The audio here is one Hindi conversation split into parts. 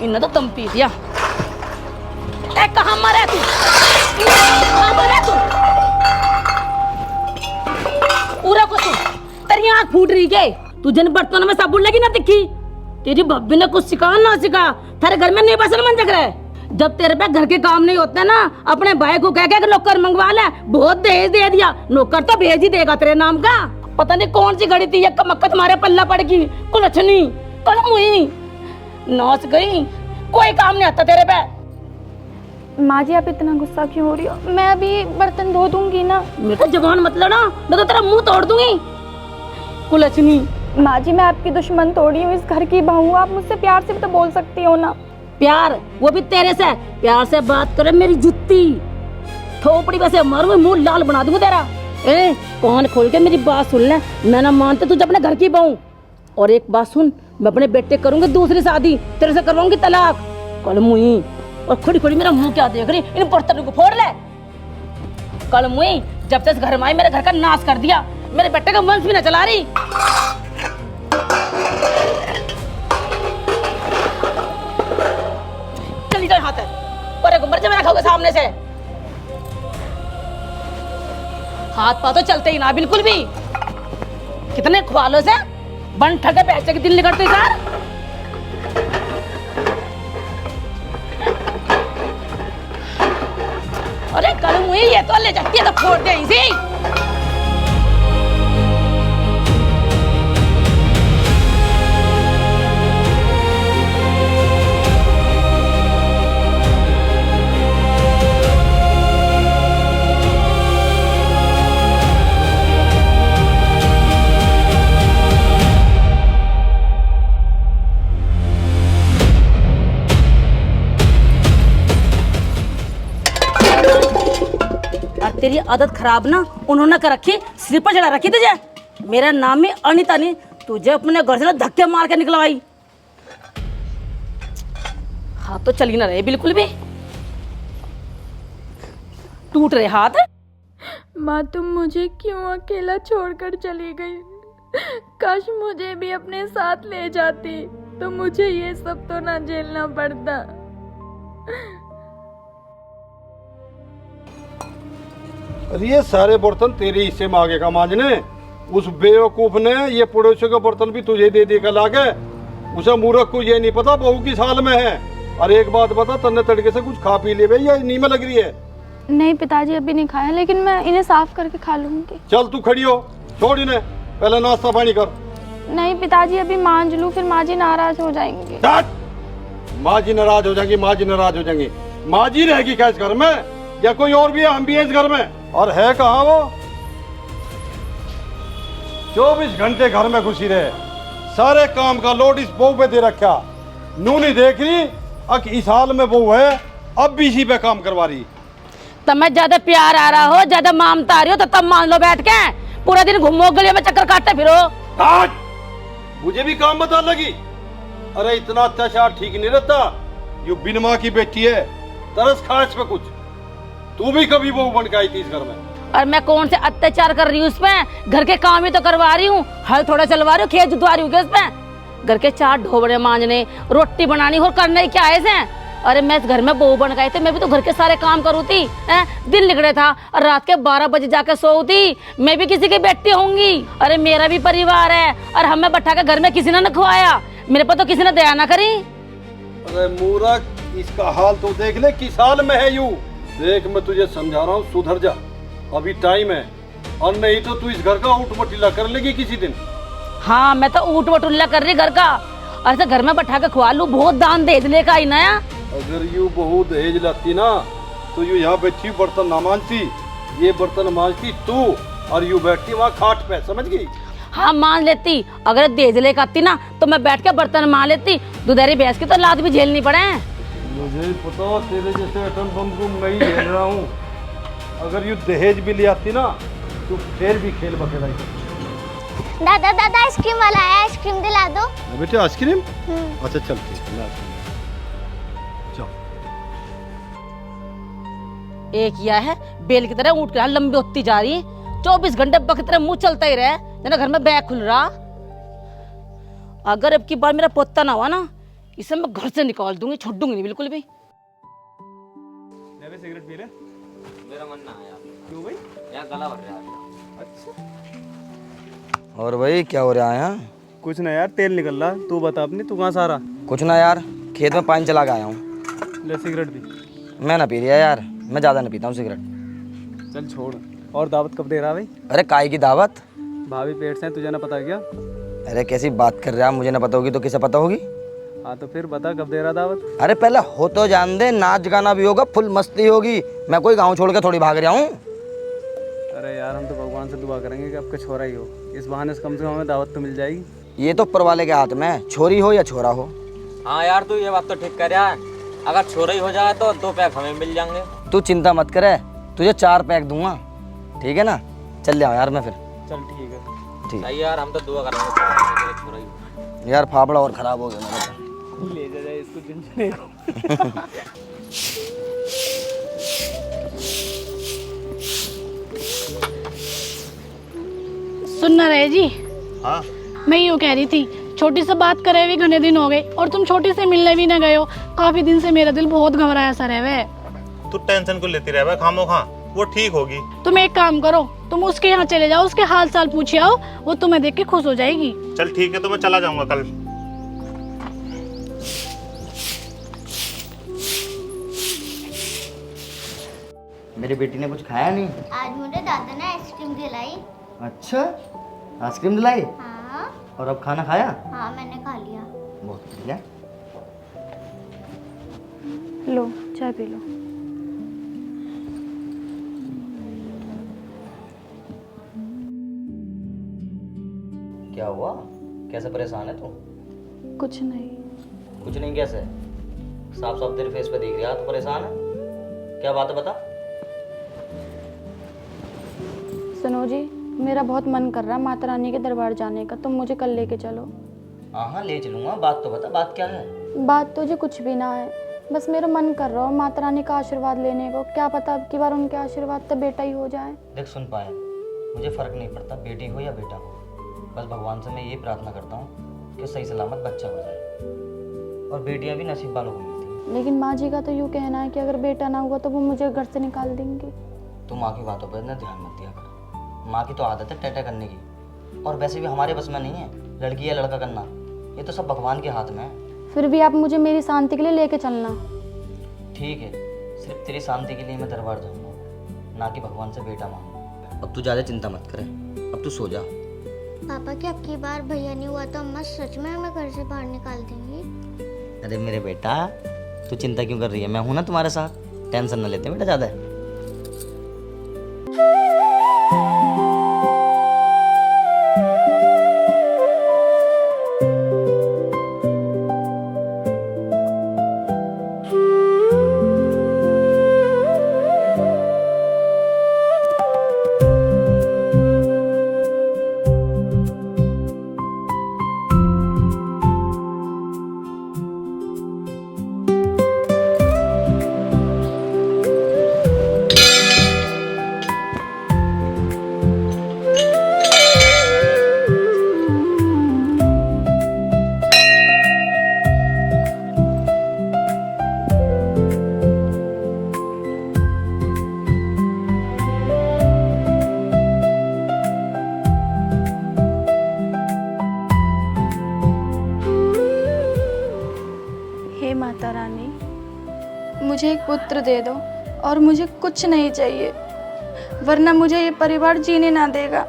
इन्हें तो दम पी दिया। ए कहाँ मरे तू? कहाँ मरे तू? पूरा कुछ तेरी आँख फूट रही के तू जन बर्तन में साबुन लगी ना दिखी। तेरी बब्बी ने कुछ सिखा ना सिखा तेरे घर में नहीं बसन मन जग रहा है। जब तेरे पे घर के काम नहीं होते ना अपने भाई को कह के नौकर मंगवा ले। बहुत दहेज दे दिया, नौकर तो भेज ही देगा तेरे नाम का। पता नहीं कौन सी घड़ी थी यक्का मक्का तुम्हारे पल्ला पड़गी। कुलछनी कलम हुई नाच गई, कोई काम नहीं आता तेरे पे। माँ जी आप इतना गुस्सा क्यों हो रही हो? मैं अभी बर्तन धो दूंगी ना। मेरा जबान मत लड़ा, मैं तो तेरा मुंह तोड़ दूंगी। कुलछनी माँ जी मैं आपकी दुश्मन थोड़ी हूँ, इस घर की बहू हूँ। आप मुझसे प्यार से भी तो बोल सकती हो ना। प्यार वो भी तेरे से? प्यार से बात करे मेरी जुत्ती थोपड़ी वैसे मारूंगी, मुंह लाल बना दूंगा तेरा। ए कान खोल के मेरी बात सुन ले, मैं ना मानते तुझे अपने घर की बहू। और एक बात सुन, मैं अपने बेटे करूंगी दूसरी शादी, तेरे से करवाऊंगी तलाक। कल मुई और खड़ी खड़ी मेरा मुंह क्या देख रही, इन बर्तनों को फोड़ ले। कल मुई जब से इस घर में आई मेरे घर का नाश कर दिया, मेरे बेटे का वंश भी न चला रही। चली जाए हाथ है पर मर जा मेरा खाओगे सामने से। हाथ पा तो चलते ही ना बिल्कुल भी। कितने ख्वालों से बन ठगे पैसे के दिन निकलते यार। अरे कल मुझे ये तो ले जाती है तो फोड़ दे इसे। तेरी आदत खराब ना उन्होंने कर रखी, सिर पर चढ़ा रखी तुझे। मेरा नाम ही अनिता नहीं, तुझे अपने घर से ना धक्के मार के निकलवाई। हाथ तो चली ना रहे बिल्कुल भी, टूट रहे हाथ। माँ तुम मुझे क्यों अकेला छोड़कर चली गई? काश मुझे भी अपने साथ ले जाती तो मुझे ये सब तो ना झेलना पड़ता। अरे ये सारे बर्तन तेरे हिस्से में आगे का मांझने। उस बेवकूफ ने ये पड़ोसियों के बर्तन भी तुझे दे दिए कल आके। उसे मूर्ख को ये नहीं पता बहू किस हाल में है। अरे एक बात बता, तन्ने तड़के से कुछ खा पी ले भाई या नींद में लग रही है? नहीं पिताजी अभी नहीं खाया, लेकिन मैं इन्हें साफ करके खा लूंगी। चल तू खड़ी हो, छोड़ इन्हें, पहले नाश्ता पानी कर। नहीं पिताजी अभी मांझ लूं, फिर माँ जी नाराज हो जाएंगे। माँ जी नाराज हो जाएंगी, माँ जी नाराज हो जाएंगी। माँ जी रहेगी क्या इस घर में या कोई और भी है? हम भी है इस घर में। और है कहाँ वो? 24 घंटे घर में घुसी रहे, सारे काम का लोड इस बहू पे दे रखा। नू नहीं देख रही अक इस हाल में बहू है, अब भी इसी पे काम करवा रही। तब मैं ज्यादा प्यार आ रहा हो, ज्यादा ममता आ रही हो तो तब मान लो बैठ के। पूरा दिन घूमो गलियों में चक्कर काटते फिरो। आज मुझे भी काम बता लगी। अरे इतना अत्याचार ठीक नहीं रहता। यू बिन माँ की बेटी है, तरस खा इस पे कुछ। तू भी कभी बहू बन के आई थी इस घर में। और मैं कौन से अत्याचार कर रही हूँ उसमें? घर के काम ही तो करवा रही हूँ, हल थोड़ा चलवा रही हूँ, खेत जुतवा रही हूँ उसमें। घर के 4 ढोबरे मांजने, रोटी बनानी और करने क्या है इसे? अरे मैं इस घर में बहू बन गई थी, मैं भी तो घर के सारे काम करूँ थी। दिन निकले था और रात के 12 बजे जाके सोऊं थी। मैं भी किसी की बेटी होंगी। अरे मेरा भी परिवार है और हमें बैठा के घर में किसी ने न खवाया, मेरे पर तो किसी ने दया ना करी। अरे मूर्ख, इसका हाल तो देख ले किस हाल में है। यू देख, मैं तुझे समझा रहा हूँ, सुधर जा, अभी टाइम है। और नहीं तो तू इस घर का ऊट मटिला कर लेगी किसी दिन। हाँ मैं तो ऊट वटुल्ला कर रही घर का। ऐसे घर में बैठा के खुआ लू, बहुत दान दे लेकर आई ना। अगर यू बहू दहेज लाती ना तो यू यहाँ बैठी बर्तन ना मांझती, ये बर्तन मांझती तू, और यू बैठती वहाँ खाट पे, समझ गई? हाँ मान लेती, अगर दहेज लेकर आती ना तो मैं बैठ के बर्तन मान लेती। दुधारी भैंस की तो लात भी झेलनी पड़े। मुझे पता तेरे जैसे एटम बम को मैं ही झेल रहा हूँ। अगर यू दहेज भी ले आती ना तो फिर भी खेल बखेड़ा ही। दादा दादा आइसक्रीम वाला है, आइसक्रीम दिला दो। बेटे आइसक्रीम? अच्छा चल ठीक है। एक किया है बेल की तरह ऊँट की तरह लंबी होती जा रही, 24 घंटे बक तरह मुंह चलता ही रहे, घर में बैग खुल रहा। अगर अब की बार मेरा पोता ना हुआ ना, इसे मैं घर से निकाल दूंगी, छोड़ दूंगी नहीं बिल्कुल भी। ले बे सिगरेट पी ले। मेरा मन ना आया। क्यों भाई? यार गला भर रहा है। अच्छा। और भाई क्या हो रहा है यहाँ? कुछ ना यार, तेल निकल रहा। तू बता अपनी, तू कहाँ से आ रहा? कुछ ना यार, खेत में पानी चला के आया हूँ। ले सिगरेट भी। मैं ना पी रहा यार, मैं ज़्यादा नहीं पीता हूँ सिगरेट। चल छोड़। और दावत कब दे रहा भाई? अरे काय की दावत? भाभी पेट से हैं, तुझे ना पता क्या? अरे कैसी बात कर रहा है, मुझे ना पता होगी तो किसे पता होगी? हाँ तो फिर बता कब दे रहा दावत? अरे पहले हो तो जान दे, नाच गाना भी होगा, फुल मस्ती होगी। मैं कोई गाँव छोड़ के थोड़ी भाग रहा हूँ। अरे यार हम तो भगवान से दुआ करेंगे कि आपका छोरा ही हो। इस बहाने से कम हमें दावत तो मिल जाएगी। ये तो ऊपर वाले के हाथ में, छोरी हो या छोरा हो। हाँ यार तू ये बात तो ठीक कर रहा है। अगर छोरा ही हो जाए तो 2 पैक हमें मिल जाएंगे। तू चिंता मत करे, तुझे 4 पैक दूंगा, ठीक है ना? चल जाओ यार मैं फिर। चल ठीक है। ठीक सही यार, हम तो दुआ करेंगे तेरा छोरा ही हो। यार फाफड़ा और ख़राब हो गया मेरा तो। ले जा इसको टेंशन। सुनना रहे जी। हाँ मैं यूँ कह रही थी, छोटी से बात करे हुए घने दिन हो गए और तुम छोटी से मिलने भी ना गए हो। काफी दिन से मेरा दिल बहुत घबराया सा रहे हुए। तू टेंशन को लेती रह खामो खा, वो ठीक होगी। तुम एक काम करो, तुम उसके यहाँ चले जाओ, उसके हाल चाल पूछे आओ, वो तुम्हें देख के खुश हो जाएगी। चल ठीक है, तो मैं चला जाऊंगा कल। मेरी बेटी ने कुछ खाया नहीं। आज मुझे दादा ने आइसक्रीम दिलाई। अच्छा, आइसक्रीम दिलाई? हाँ और अब खाना खाया? हाँ मैंने खा लिया। बहुत बढ़िया। लो चाय पी लो। क्या हुआ, कैसे परेशान है तू? कुछ नहीं। कुछ नहीं कैसे? साफ साफ तेरे फेस पे दिख रहा है, तू परेशान है। क्या बात है बता। सुनो जी, मेरा बहुत मन कर रहा है माता रानी के दरबार जाने का, तुम मुझे कल लेके चलो। हाँ ले चलूंगा, बात तो बता, बात क्या है? बात तो जी कुछ भी ना है, बस मेरा मन कर रहा हो माता रानी का आशीर्वाद लेने को। क्या पता अब की बार उनके आशीर्वाद तो बेटा ही हो जाए। देख सुन पाए, मुझे फर्क नहीं पड़ता बेटी हो या बेटा हो, बस भगवान से मैं ये प्रार्थना करता हूँ कि सही सलामत बच्चा हो जाए। और बेटियाँ भी नसीब वालों को मिलती हैं। लेकिन माँ जी का तो यूँ कहना है कि अगर बेटा ना हुआ तो वो मुझे घर से निकाल देंगे। तू माँ की बातों पर इतना ध्यान मत दिया कर। माँ की तो आदत है टैटा करने की, और वैसे भी हमारे बस में नहीं है लड़की या लड़का करना, ये तो सब भगवान के हाथ में है। फिर भी आप मुझे मेरी शांति के लिए लेके चलना। ठीक है, सिर्फ तेरी शांति के लिए मैं दरबार जाऊंगा, ना कि भगवान से बेटा मांगूंगा। अब तू ज़्यादा चिंता मत करे, अब तू सो जा। पापा की अब की बार भैया नहीं हुआ तो अम्मा सच में हमें घर से बाहर निकाल देंगी। अरे मेरे बेटा, तू चिंता क्यों कर रही है, मैं हूं ना तुम्हारे साथ, टेंशन ना लेते बेटा ज़्यादा। हे माता रानी, मुझे एक पुत्र दे दो और मुझे कुछ नहीं चाहिए, वरना मुझे ये परिवार जीने ना देगा।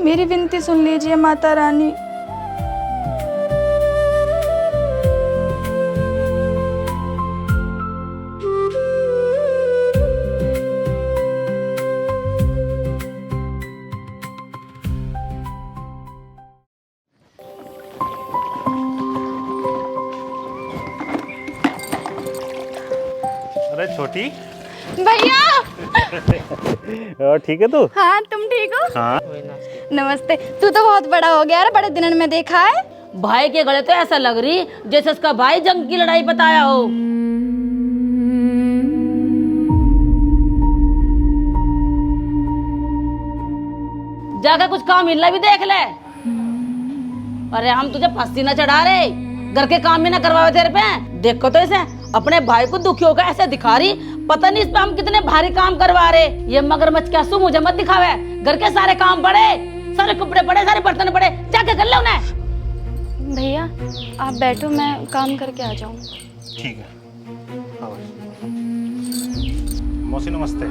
मेरी विनती सुन लीजिए माता रानी। अरे छोटी, भैया। और ठीक है तू? हाँ तुम ठीक हो? हाँ। नमस्ते। तू तो बहुत बड़ा हो गया यार, बड़े दिनों में देखा है। भाई के गले तो ऐसा लग रही जैसे उसका भाई जंग की लड़ाई बताया हो। जाकर कुछ काम मिलना भी देख ले। अरे हम तुझे फांसी न चढ़ा रहे, घर के काम भी ना करवावे तेरे पे। देखो तो इसे अपने भाई को दुखी होकर ऐसे दिखा रही, पता नहीं इस पे हम कितने भारी काम करवा रहे। ये मगरमच्छ क्या सु मुझे मत दिखावे, घर के सारे काम पड़े, सारे कपड़े पड़े, सारे बर्तन पड़े, जाके कर ले उन्हें। भैया आप बैठो, मैं काम करके आ जाऊँ। ठीक है। आओ। मौसी नमस्ते।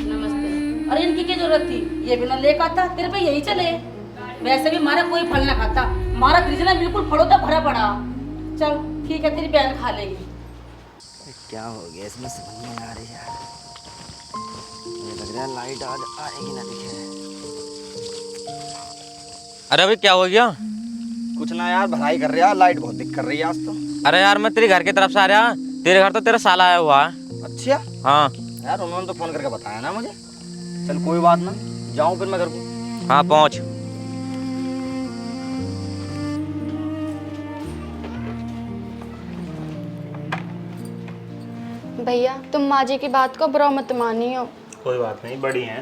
नमस्ते। अरे इनकी क्या जरूरत थी, ये बिना लेकर आता तेरे पे यही चले। वैसे भी मारा कोई फल ना खाता, मारा फ्रिज ना बिल्कुल फलों तक भरा पड़ा। चल ठीक है, तेरी बहन खा लेगी। क्या हो गया इसमें, समझ नहीं आ रही यार। मुझे लग रहा है लाइट आज आएगी ना दिखे। अरे अभी क्या हो गया? कुछ ना यार, भलाई कर रहा, लाइट बहुत दिक्कत कर रही है आज तो। अरे यार मैं तेरे घर की तरफ से आ रहा, तेरे घर तो तेरा साला आया हुआ है। अच्छा हाँ यार, उन्होंने तो फोन करके बताया ना मुझे। चल कोई बात ना, जाऊँ फिर मैं घर को। हाँ पहुँच। भैया तुम माँ जी की बात को बुरा मत मानियो। कोई बात नहीं, बड़ी हैं।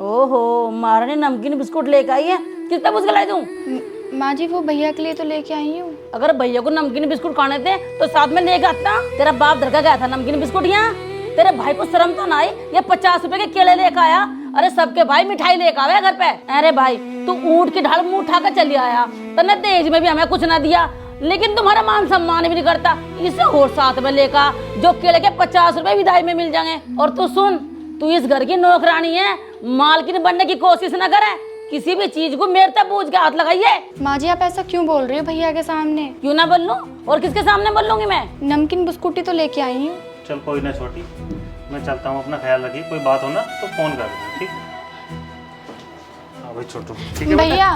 ओहो, मारा ने नमकीन बिस्कुट लेकर आई है, कितना मुझे लाई दूं? माँ जी वो भैया के लिए तो लेके आई हूँ। अगर भैया को नमकीन बिस्कुट खाने थे तो साथ में लेकर आता। तेरा बाप धड़का गया था नमकीन बिस्कुट यहाँ। तेरे भाई को शर्म तो ना आई, ये 50 रुपए के केले लेकर आया। अरे सबके भाई मिठाई लेकर आवे घर पे। अरे भाई तू ऊँट की ढाल मुँह उठा कर चली आया, तने दहेज में भी हमें कुछ ना दिया, लेकिन तुम्हारा मान सम्मान भी नहीं करता। इसे और साथ में लेकर जो केले के 50 रुपए विदाई में मिल जाएंगे। और तू सुन, तू इस घर की नौकरानी है, मालकिन बनने की कोशिश न करे। किसी भी चीज को मेरे तक पूछ के हाथ लगाइए। माँ जी आप ऐसा क्यों बोल रही हो भैया के सामने? क्यों ना बोल लूं, और किसके सामने बोल लूंगी मैं? नमकीन बिस्कुट ही तो लेके आई हूँ। चल कोई ना छोटी, मैं चलता हूँ, अपना ख्याल रखिए। कोई बात हो ना तो फोन कर देना, ठीक? हाँ भाई छोटू, ठीक है भैया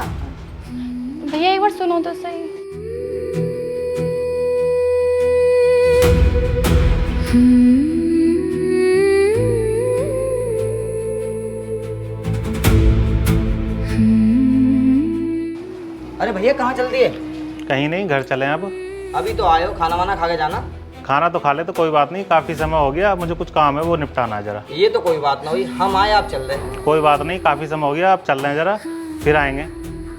भैया एक बार सुनो तो सही। अरे भैया कहाँ चल दिए? कहीं नहीं, घर चले अब। अभी तो आए हो, खाना वाना खा के जाना। खाना तो खा ले तो कोई बात नहीं, काफ़ी समय हो गया, मुझे कुछ काम है वो निपटाना है जरा। ये तो कोई बात ना हुई, हम आए आप चल रहे। कोई बात नहीं, काफ़ी समय हो गया, आप चल रहे हैं जरा, फिर आएंगे।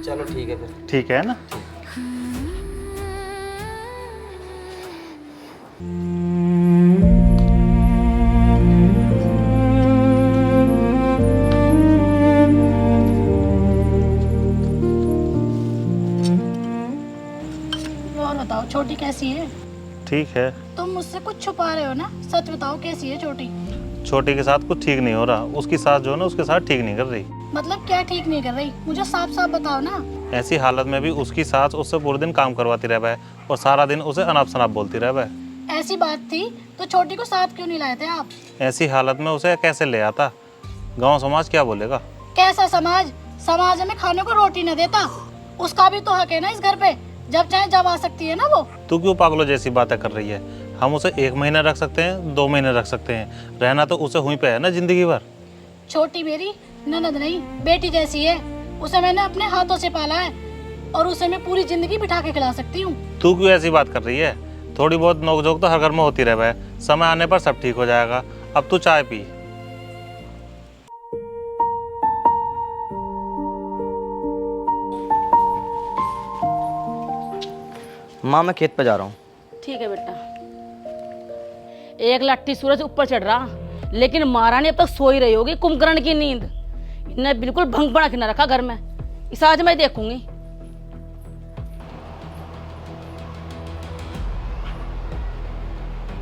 चलो ठीक है फिर। ठीक है ना? और बताओ छोटी कैसी है? ठीक है। तुम मुझसे कुछ छुपा रहे हो ना, सच बताओ कैसी है छोटी? छोटी के साथ कुछ ठीक नहीं हो रहा, उसकी सास जो है ना उसके साथ ठीक नहीं कर रही। मतलब क्या ठीक नहीं कर रही, मुझे साफ साफ बताओ ना। ऐसी हालत में भी उसकी सास उससे पूरे दिन काम करवाती रह और सारा दिन उसे अनाप शनाप बोलती रह। ऐसी बात थी तो छोटी को साथ क्यों नहीं लाए थे आप? ऐसी हालत में उसे कैसे ले आता? गांव समाज क्या बोलेगा? कैसा समाज? समाज हमें खाने को रोटी न देता, उसका भी तो हक है ना इस घर पे, जब चाहे जब आ सकती है ना वो। तू क्यों पागलों जैसी बातें कर रही है? हम उसे 1 महीना रख सकते हैं, 2 महीने रख सकते हैं, रहना तो उसे हुई पे है ना जिंदगी भर। छोटी मेरी ननद नहीं बेटी जैसी है, उसे मैंने अपने हाथों से पाला है और उसे मैं पूरी जिंदगी बिठा के खिला सकती हूँ। तू क्यों ऐसी बात कर रही है? थोड़ी बहुत नोकझोंक तो हर घर में होती रहे, समय आने पर सब ठीक हो जाएगा। अब तू चाय पी। माँ मैं खेत पे जा रहा हूँ। ठीक है बेटा। एक लट्ठी सूरज ऊपर चढ़ रहा, लेकिन महारानी अब तक सो ही रही होगी कुंभकर्ण की नींद। इन्हें बिल्कुल भंग बना के न रखा घर में, इस आज मैं देखूंगी।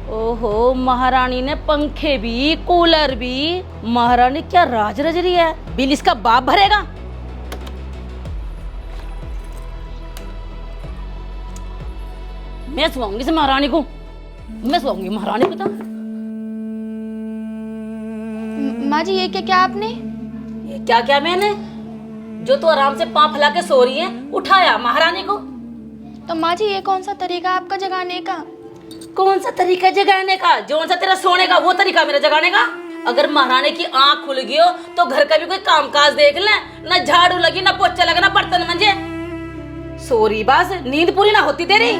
ओहो, महारानी ने पंखे भी कूलर भी, महारानी क्या राज रच रही है। बिल इसका बाप भरेगा। मैं सुनाऊंगी इस महारानी को, मैं सुनाऊंगी महारानी को। तो माँ जी ये क्या आपने? ये क्या क्या मैंने? जो तो आराम से पांव फैला के सो रही है, उठाया महारानी को। तो माँ जी ये कौन सा तरीका आपका जगाने का? कौन सा तरीका जगाने का? जो सा तेरा सोने का वो तरीका मेरा जगाने का। अगर महारानी की आंख खुल गई हो तो घर का भी कोई कामकाज देख ले, ना झाड़ू लगी, ना पोछा लगा, ना बर्तन मंजे। सोरी बस, नींद पूरी ना होती तेरी।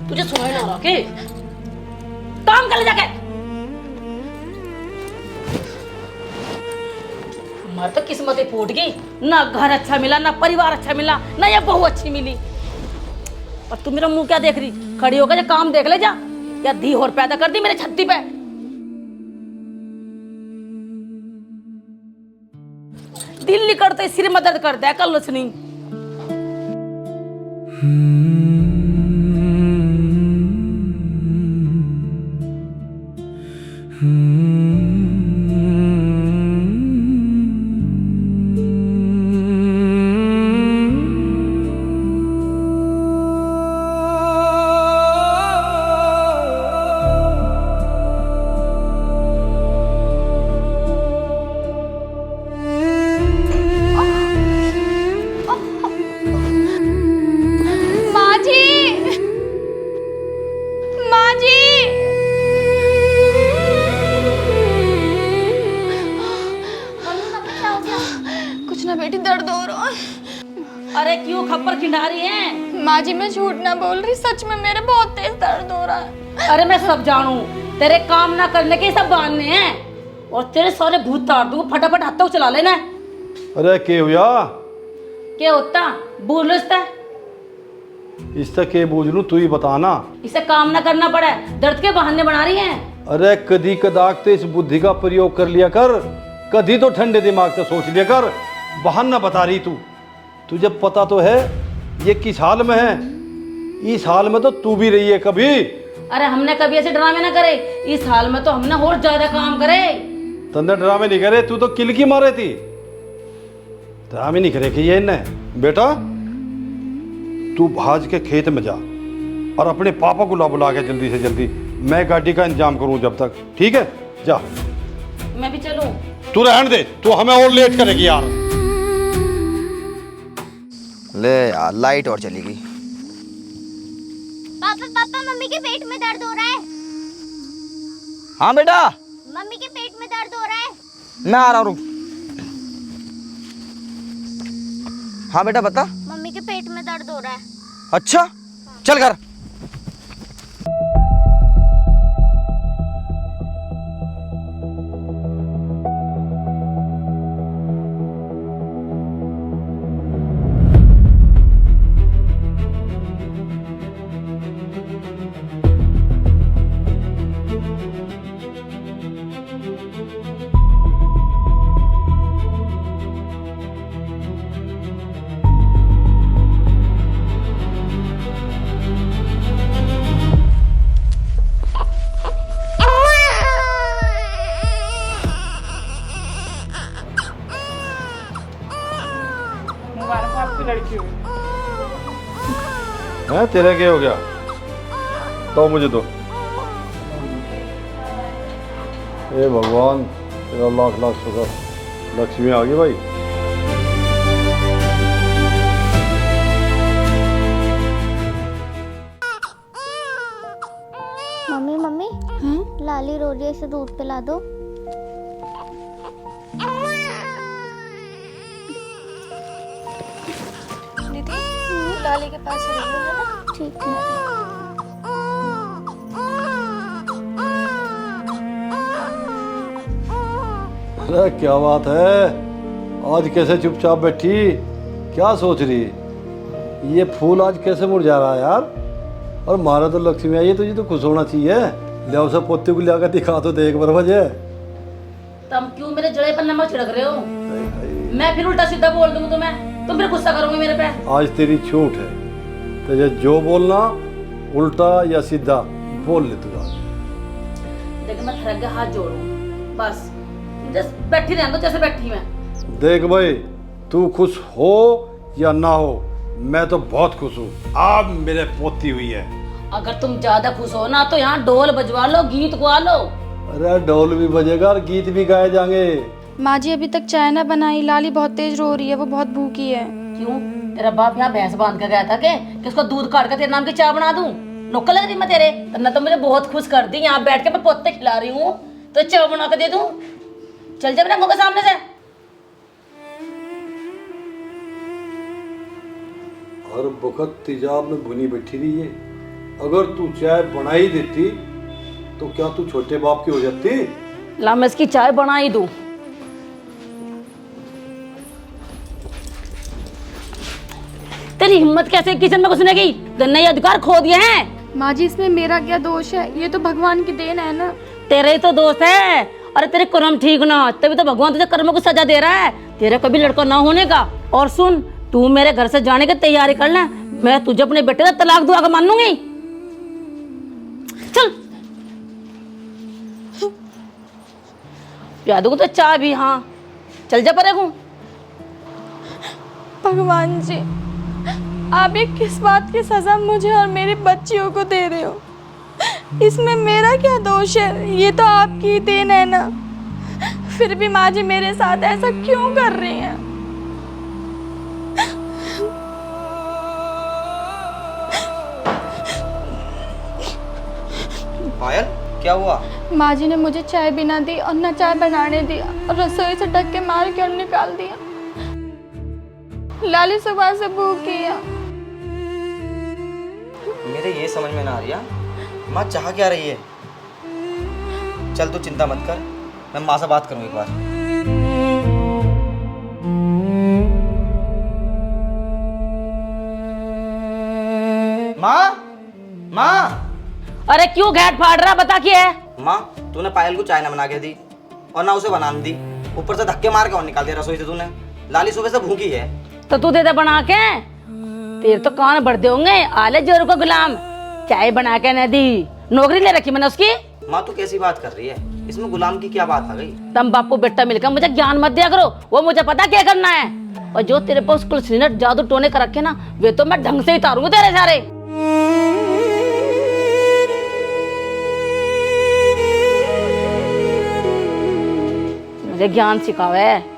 तुझे सुनाई ना रहा के काम कर ले जाके। हमारी तो किस्मत ही फूट गई, ना घर अच्छा मिला, ना परिवार अच्छा मिला, ना ये बहू अच्छी मिली। और तू मेरा मुंह क्या देख रही? खड़ी होकर जा काम देख ले जा, या धी और पैदा कर दी मेरे छत्ती पे। दिल नहीं करते, सिर में दर्द करता है कल सुनी। बेटी दर्द हो रहा है। अरे क्यों खप्पर खिंडा रही है? माँ जी मैं झूठ ना बोल रही, सच में मेरे बहुत तेज दर्द हो रहा है। अरे मैं सब जानू, तेरे काम ना करने के सब बहाने हैं, और तेरे सारे भूत तार दूंगा, फटाफट हाथों चला लेना। अरे के हुआ? क्या होता बोल लो इससे के बूझ लूं, तू ही बताना। इसे काम ना करना पड़े, दर्द के बहाने बना रही है। अरे कदी कदाक तो इस बुद्धि का प्रयोग कर लिया कर, कदी तो ठंडे दिमाग से सोच लिया कर। बहाना बता रही तू, तुझे पता तो है ये किस हाल में है? इस हाल में तो तू भी रही है कभी। अरे हमने कभी ऐसे ड्रामे ना करे, इस हाल में तो हमने और ज्यादा काम करे। तंदे ड्रामे नहीं करे, तू तो किलकी मारे थी। ड्रामे नहीं करे कि ये न बेटा, तू भाज के खेत में जा और अपने पापा को ला बुला के जल्दी से जल्दी, मैं गाड़ी का इंतजाम करूं जब तक, ठीक है? जा। मैं भी चलूं? तू रहने दे, तू हमें और लेट करेगी यार। ले यार लाइट और चली गई। पापा पापा मम्मी के पेट में दर्द हो रहा है। हाँ बेटा, मम्मी के पेट में दर्द हो रहा है। मैं आ रहा हूँ। हाँ बेटा बता। मम्मी के पेट में दर्द हो रहा है। अच्छा चल कर। है तेरा क्या हो गया? तो मुझे दो। ए भगवान, तेरा लाख लाख शुक्र, लक्ष्मी आ गई भाई। मम्मी मम्मी लाली रो रही है, इसे दूध पिला दो। दीदी लाली के पास रही हो ना? ठीक है। अरे क्या बात है, आज कैसे चुपचाप बैठी, क्या सोच रही? ये फूल आज कैसे मुरझा रहा है यार? और मारा तो लक्ष्मी आई है, तुझे तो खुश होना चाहिए। ले उसे पोते को लिया कर दिखा तो देख बर वजह। तुम क्यों मेरे जड़े पर नमक छिड़क रहे हो? मैं फिर उल्टा सीधा बोल दूंगा तुम्हें, तुम फिर गुस्सा करोगे मेरे पे। आज तेरी छूट है, तुझे जो बोलना उल्टा या सीधा बोल ले। तुझा देख मैं थक गया, हाथ जोड़ू बस, जस्ट बैठी रहने दो जैसे बैठी मैं। देख भाई, तू खुश हो या ना हो, मैं तो बहुत खुश हूँ। आप मेरे पोती हुई है। अगर तुम ज्यादा खुश हो ना तो यहाँ ढोल बजवा लो, गीत गा लो। अरे ढोल भी बजेगा और गीत भी गाए जाएंगे। माँ जी अभी तक चाय ना बनाई, लाली बहुत तेज रो रही है, वो बहुत भूखी है। क्यों, तेरा बाप यहाँ भैंस बांध के गया था कि उसको दूध काट कर तेरे नाम की चाय बना दूं? नौकर लग रही मैं तेरे? तन्ना तो मुझे बहुत खुश कर दी, यहाँ बैठ के मैं पोते खिला रही हूँ तो चाय बना के दे दूं? चल जा मेरे मुंह के सामने से। हर वक्त तेजाब में भुनी बैठी रही है। अगर तू चाय बना ही देती तो क्या तू छोटे बाप की हो जाती? ला मैं इसकी चाय बना ही दूं। तेरी हिम्मत कैसे किचन में घुसने की? गन्ने ये अधिकार खो दिए हैं। माँ जी इसमें मेरा क्या दोष है? ये तो भगवान की देन है ना। तेरे ही तो दोस्त है। अरे तेरे कर्म ठीक ना, तभी तो भगवान तुझे कर्म को सजा दे रहा है, तेरे कभी लड़का ना होने का। और सुन, तू मेरे घर से जाने की तैयारी कर ले, मैं तुझे अपने बेटे का तलाक दुआ का मान लूंगी। चल यादव को तो चाय भी। हाँ चल जा परे को। भगवान जी, आप ये किस बात की सजा मुझे और मेरी बच्चियों को दे रहे हो? इसमें मेरा क्या दोष है? ये तो आपकी देन है ना। फिर भी माँ जी मेरे साथ ऐसा क्यों कर रही हैं? पायल, क्या हुआ? माँ जी ने मुझे चाय भी ना दी और ना चाय बनाने दिया और रसोई से ढक के मार के और निकाल दिया। लाली सुबह से भूखी है। मेरे ये समझ में ना आ रही है, माँ चाह क्या रही है? चल तू चिंता मत कर, मैं माँ से बात करूँ एक बार। माँ, माँ। अरे क्यों घेट फाड़ रहा, बता क्या है? माँ, तूने पायल को चाय ना बना के दी और ना उसे बनाने दी, ऊपर से धक्के मार के और निकाल दिया रसोई से तूने। लाली सुबह से भूखी है। तो तू दे दे बना के। तेरे तो कान बढ़ते होंगे, आले जोर को गुलाम। चाय बना के न दी, नौकरी ले रखी मैंने उसकी। माँ तू कैसी बात कर रही है? इसमें गुलाम की क्या बात आ गई? तुम बापू बेटा मिलकर मुझे ज्ञान मत दिया करो, वो मुझे पता क्या करना है। और जो तेरे पास कुल सिनट जादू टोने कर रखे ना, वे तो मैं ढंग से ही उतारूंगी तेरे सारे। मुझे ज्ञान सिखावे।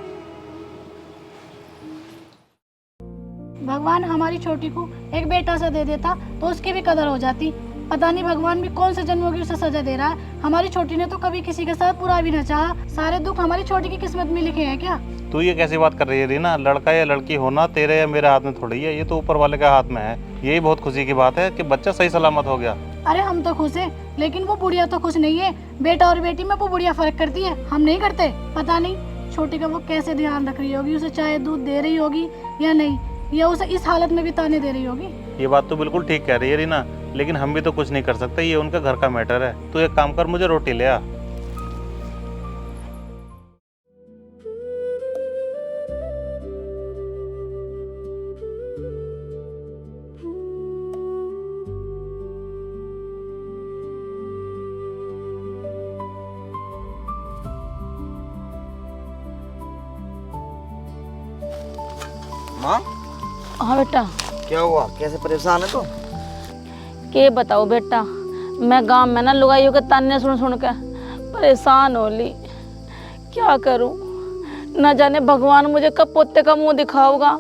भगवान हमारी छोटी को एक बेटा सा दे देता तो उसकी भी कदर हो जाती। पता नहीं भगवान भी कौन से जन्मों की उसे सजा दे रहा है। हमारी छोटी ने तो कभी किसी के साथ बुरा भी न चाहा। सारे दुख हमारी छोटी की किस्मत में लिखे हैं क्या? तू ये कैसी बात कर रही है रीना? लड़का या लड़की होना तेरे या मेरे हाथ में थोड़ी है, ये तो ऊपर वाले के हाथ में है। यही बहुत खुशी की बात है कि बच्चा सही सलामत हो गया। अरे हम तो खुश हैं, लेकिन वो बुढ़िया तो खुश नहीं है। बेटा और बेटी में वो बुढ़िया फर्क करती है, हम नहीं करते। पता नहीं छोटी का वो कैसे ध्यान रख रही होगी, उसे चाय दूध दे रही होगी या नहीं, या उसे इस हालत में भी ताने दे रही होगी। ये बात तो बिल्कुल ठीक कह रही है रीना, लेकिन हम भी तो कुछ नहीं कर सकते, ये उनका घर का मैटर है। तू एक काम कर, मुझे रोटी ले आ। माँ, हाँ बेटा। क्या हुआ? कैसे परेशान है तू? के बताओ बेटा, मैं गांव में ना लुगाइयों के ताने सुन सुन के परेशान हो ली। क्या करूं, न जाने भगवान मुझे कब पोते का मुंह दिखाओगा।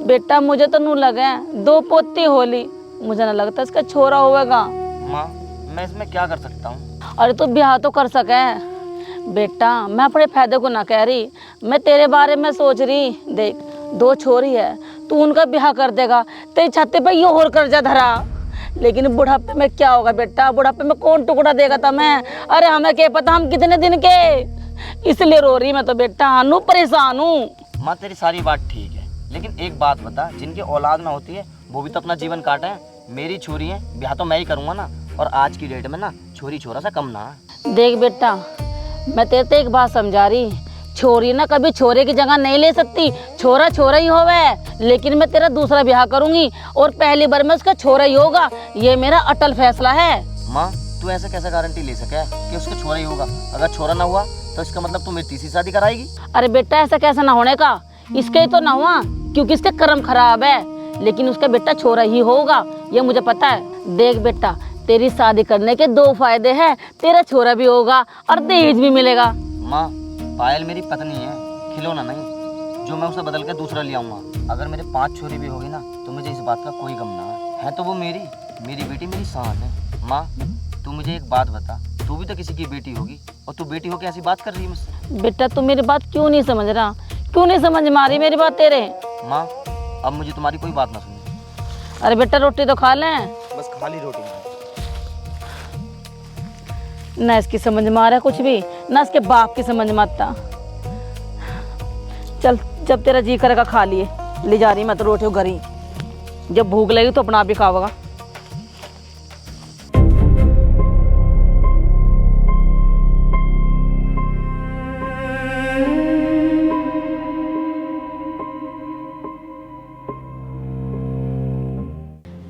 बेटा मुझे तो नू लगे 2 पोती होली, मुझे ना लगता इसका छोरा होगा। माँ, मैं इसमें क्या कर सकता हूँ? अरे तो ब्याह तो कर सके बेटा, मैं अपने फायदे को ना कह रही, मैं तेरे बारे में सोच रही। देख 2 छोरी है, तू उनका ब्याह कर देगा, तेरी छाती पे ये और कर्जा धरा। लेकिन बुढ़ापे में क्या होगा बेटा, बुढ़ापे में कौन टुकड़ा देगा तुम्हें? अरे हमें क्या पता हम कितने दिन के, इसलिए रो रही मैं तो बेटा, नू परेशान हूँ। माँ तेरी सारी बात ठीक है, लेकिन एक बात बता, जिनकी औलाद ना होती है वो भी तो अपना जीवन काटे हैं। मेरी छोरी है, ब्याह तो मैं ही करूँगा ना, और आज की डेट में ना छोरी छोरा से कम ना। देख बेटा, मैं तेरे से एक बात समझा रही, छोरी ना कभी छोरे की जगह नहीं ले सकती, छोरा छोरा ही होवे। लेकिन मैं तेरा दूसरा ब्याह करूंगी और पहली बार में उसका छोरा ही होगा, ये मेरा अटल फैसला है। माँ तू ऐसे कैसे गारंटी ले सके कि उसका छोरा ही होगा? अगर छोरा ना हुआ तो इसका मतलब तू मेरी तीसरी शादी कराएगी? अरे बेटा ऐसा कैसा ना होने का, इसके ही तो ना हुआ क्योंकि इसके कर्म खराब है, लेकिन उसका बेटा छोरा ही होगा, ये मुझे पता है। देख बेटा, तेरी शादी करने के 2 फायदे हैं, तेरा छोरा भी होगा और दहेज भी मिलेगा। माँ पायल मेरी पत्नी है, खिलौना नहीं जो मैं उसे बदल के दूसरा ले आऊँगा। अगर मेरे 5 छोरी भी होगी ना तो मुझे इस बात का कोई गम ना है तो वो मेरी बेटी मेरी शान है। माँ तू मुझे एक बात बता, तू भी तो किसी की बेटी होगी और तू बेटी होकर ऐसी बात कर रही है मुझसे? बेटा तू मेरी बात क्यों नहीं समझ रहा, क्यों नहीं समझ मारी मेरी बात तेरे? माँ अब मुझे तुम्हारी कोई बात ना सुननी। अरे बेटा रोटी तो खा लें। बस खाली रोटी ना इसकी समझ में आ रहा कुछ भी, ना इसके बाप की समझ में आता। चल जब तेरा जी करेगा खा लिए, ले जा रही मैं तो रोटी घर ही। जब भूख लगेगी तो अपना आप ही खाओगा।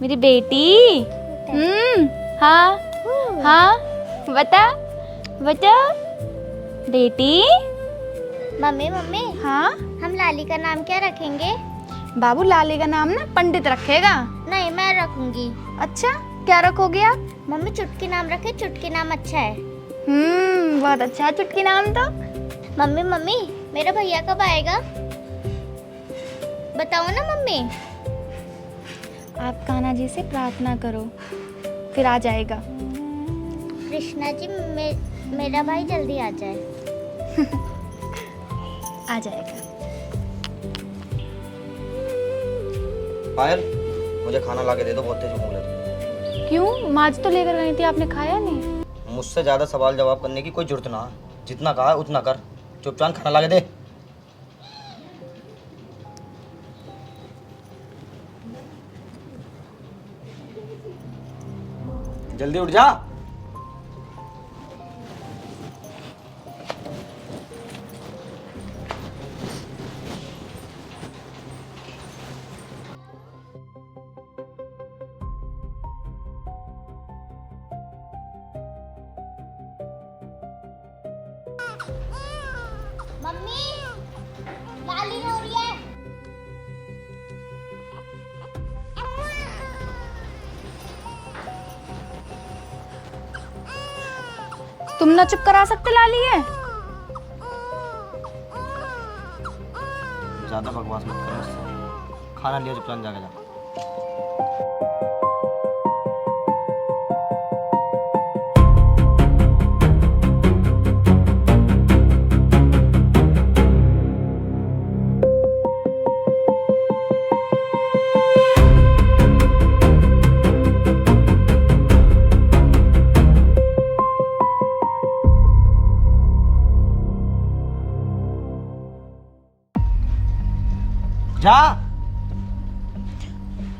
मेरी बेटी। हाँ हाँ, बता बता बेटी। मम्मी मम्मी, हाँ हम लाली का नाम क्या रखेंगे? बाबू, लाली का नाम ना पंडित रखेगा। नहीं, मैं रखूंगी। अच्छा, क्या रखोगे आप? मम्मी चुटकी नाम रखे, चुटकी नाम अच्छा है। बहुत अच्छा है चुटकी नाम तो। मम्मी मम्मी, मेरा भैया कब आएगा? बताओ ना मम्मी। आप कान्हा जी से प्रार्थना करो, फिर आ जाएगा। कृष्णा जी, मेरा भाई जल्दी आ जाए। आ जाएगा। पायल, मुझे खाना ला के दे दो, बहुत तेज भूख लगी। क्यों? माज तो लेकर गई थी, आपने खाया नहीं? मुझसे ज्यादा सवाल जवाब करने की कोई जरूरत ना है। जितना कहा है उतना कर। चुपचाप खाना ला के दे। जल्दी उठ जा। मम्मी, लाली रो रही है। तुम ना चुप करा सकते लाली है? ज्यादा बकवास मत करो मुझसे। खाना लिया, चुपचाप जाके जा। जा।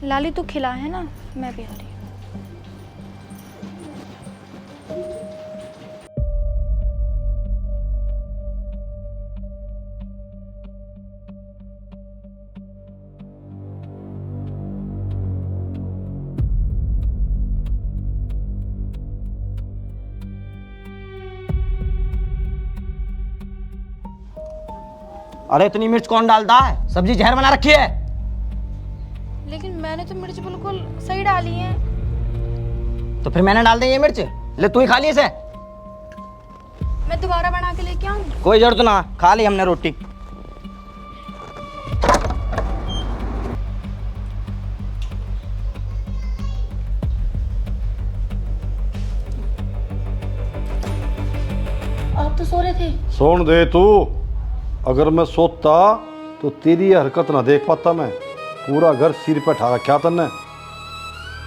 लाली तू खिला है ना, मैं भी आ रही हूँ। अरे इतनी मिर्च कौन डालता है? सब्जी जहर बना रखी है। लेकिन मैंने तो मिर्च बिल्कुल सही डाली है। तो फिर मैंने डाल दी ये मिर्च। ले तू ही खा ली इसे। मैं दोबारा बना के लेके आऊँ? कोई जरूरत ना, खा ली हमने रोटी। आप तो सो रहे थे। सोन दे तू। अगर मैं सोता तो तेरी ये हरकत ना देख पाता मैं। पूरा घर सिर पे ठा रखा तन्ने।